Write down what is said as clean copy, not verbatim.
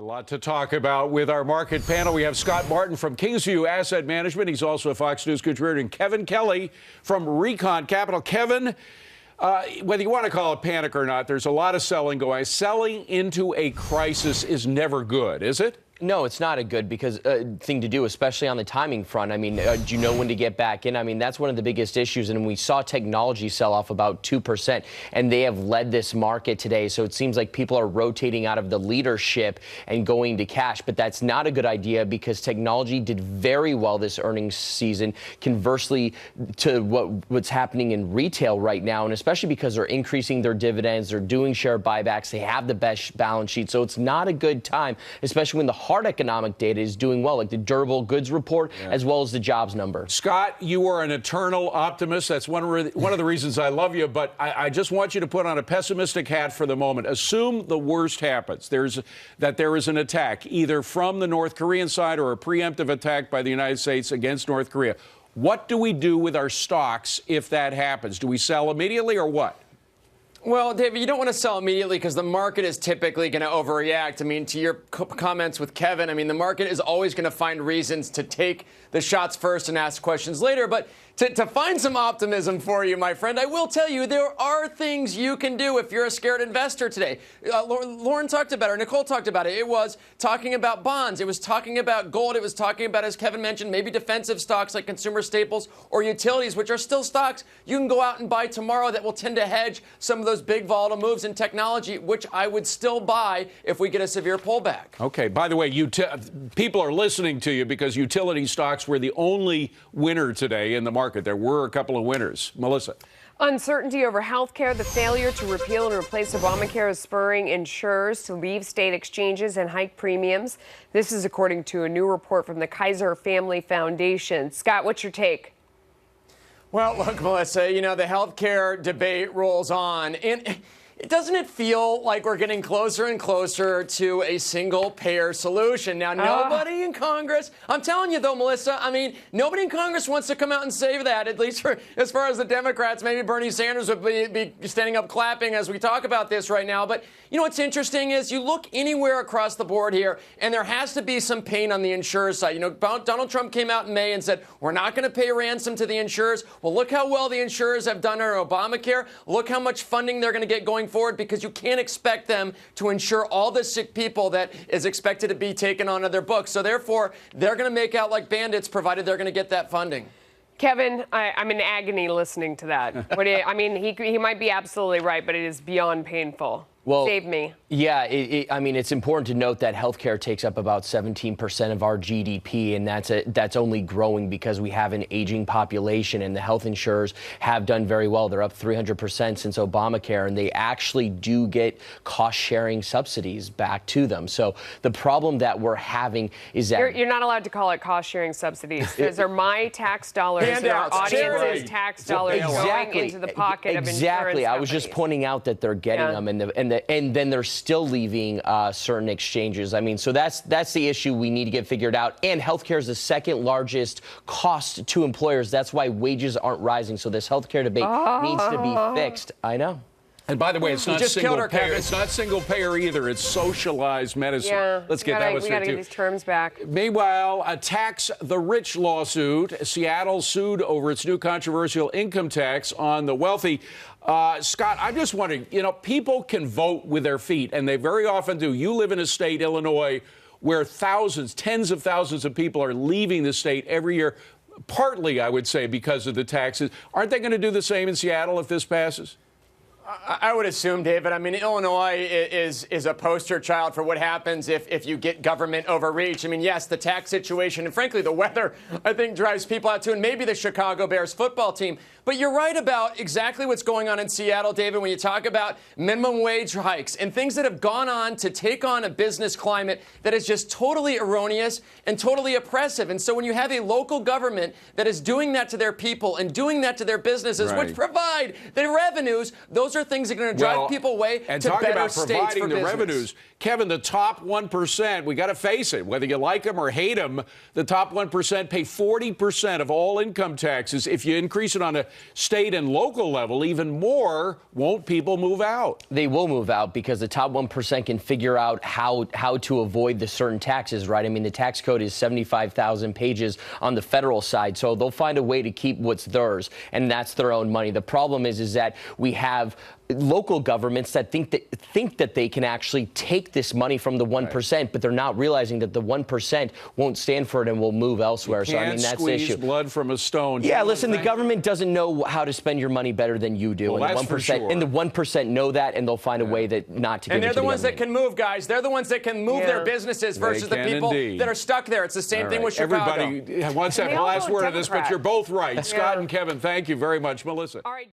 lot to talk about with our market panel. We have Scott Martin from Kingsview Asset Management. He's also a Fox News contributor. And Kevin Kelly from Recon Capital. Kevin, whether you want to call it panic or not, there's a lot of selling going on. Selling into a crisis is never good, is it? No, it's not a good thing to do, especially on the timing front. I mean, do you know when to get back in? I mean, that's one of the biggest issues. And we saw technology sell off about 2%, and they have led this market today. So it seems like people are rotating out of the leadership and going to cash. But that's not a good idea because technology did very well this earnings season, conversely to what's happening in retail right now. And especially because they're increasing their dividends, they're doing share buybacks, they have the best balance sheet. So it's not a good time, especially when the hard economic data is doing well, like the durable goods report, as well as the jobs number. Scott, you are an eternal optimist. That's one of the reasons I love you. But I just want you to put on a pessimistic hat for the moment. Assume the worst happens. There is an attack, either from the North Korean side or a preemptive attack by the United States against North Korea. What do we do with our stocks if that happens? Do we sell immediately or what? Well, David, you don't want to sell immediately because the market is typically going to overreact. I mean, to your comments with Kevin, I mean, the market is always going to find reasons to take the shots first and ask questions later. But to find some optimism for you, my friend, I will tell you there are things you can do if you're a scared investor today. Lauren talked about it, or Nicole talked about it. It was talking about bonds. It was talking about gold. It was talking about, as Kevin mentioned, maybe defensive stocks like consumer staples or utilities, which are still stocks you can go out and buy tomorrow that will tend to hedge some of those big volatile moves in technology, which I would still buy if we get a severe pullback. Okay. By the way, people are listening to you because utility stocks were the only winner today in the market. There were a couple of winners. Melissa. Uncertainty over health care. The failure to repeal and replace Obamacare is spurring insurers to leave state exchanges and hike premiums. This is according to a new report from the Kaiser Family Foundation. Scott, what's your take? Well, look, Melissa, you know, the health care debate rolls on. And doesn't it feel like we're getting closer and closer to a single-payer solution? Now, nobody in Congress, I'm telling you, though, Melissa, I mean, nobody in Congress wants to come out and say that, at least as far as the Democrats. Maybe Bernie Sanders would be standing up clapping as we talk about this right now. But, you know, what's interesting is you look anywhere across the board here, and there has to be some pain on the insurers side. You know, Donald Trump came out in May and said, we're not going to pay ransom to the insurers. Well, look how well the insurers have done under Obamacare. Look how much funding they're going to get going forward, because you can't expect them to insure all the sick people that is expected to be taken onto their books. So therefore, they're going to make out like bandits, provided they're going to get that funding. Kevin, I'm in agony listening to that. I mean, he might be absolutely right, but it is beyond painful. Well, save me. Yeah, I mean, it's important to note that healthcare takes up about 17% of our GDP, and that's only growing because we have an aging population, and the health insurers have done very well. They're up 300% since Obamacare, and they actually do get cost-sharing subsidies back to them. So the problem that we're having is that you're not allowed to call it cost-sharing subsidies. Those are my tax dollars and our audience's tax dollars going into the pocket of insurance companies. I was just pointing out that they're getting them, and then they're still leaving certain exchanges. I mean, so that's the issue we need to get figured out. And healthcare is the second largest cost to employers. That's why wages aren't rising. So this healthcare debate needs to be fixed. I know. And by the way, it's not single payer. It's not single payer either. It's socialized medicine. Yeah, let's get that. We got to get these terms back. Meanwhile, a tax the rich lawsuit. Seattle sued over its new controversial income tax on the wealthy. Scott, I'm just wondering, you know, people can vote with their feet, and they very often do. You live in a state, Illinois, where thousands, tens of thousands of people are leaving the state every year, partly, I would say, because of the taxes. Aren't they going to do the same in Seattle if this passes? I would assume, David. I mean, Illinois is a poster child for what happens if you get government overreach. I mean, yes, the tax situation and, frankly, the weather, I think, drives people out, too, and maybe the Chicago Bears football team. But you're right about exactly what's going on in Seattle, David, when you talk about minimum wage hikes and things that have gone on to take on a business climate that is just totally erroneous and totally oppressive. And so when you have a local government that is doing that to their people and doing that to their businesses, which provide the revenues, those Those are things that are going to drive people away and to talking better about states providing for the business. revenues. Kevin, the top 1%, we got to face it, whether you like them or hate them, the top 1% pay 40% of all income taxes. If you increase it on a state and local level, even more, won't people move out? They will move out because the top 1% can figure out how to avoid the certain taxes, right? I mean, the tax code is 75,000 pages on the federal side, so they'll find a way to keep what's theirs, and that's their own money. The problem is that we have local governments that think that they can actually take this money from the 1%, but they're not realizing that the 1% won't stand for it and will move elsewhere. So I mean, that's the issue. Blood from a stone. Yeah, listen, the government doesn't know how to spend your money better than you do. Well, and that's the 1%, for sure. And the 1% know that, and they'll find a way that not to give And it they're to the ones that government. can move, guys. They're the ones that can move their businesses versus the can people indeed. that are stuck there. It's the same thing with Chicago. Everybody wants to have they the all last vote word on this, but Democrat. you're both right. Scott Yeah. and Kevin, thank you very much. Melissa. All right.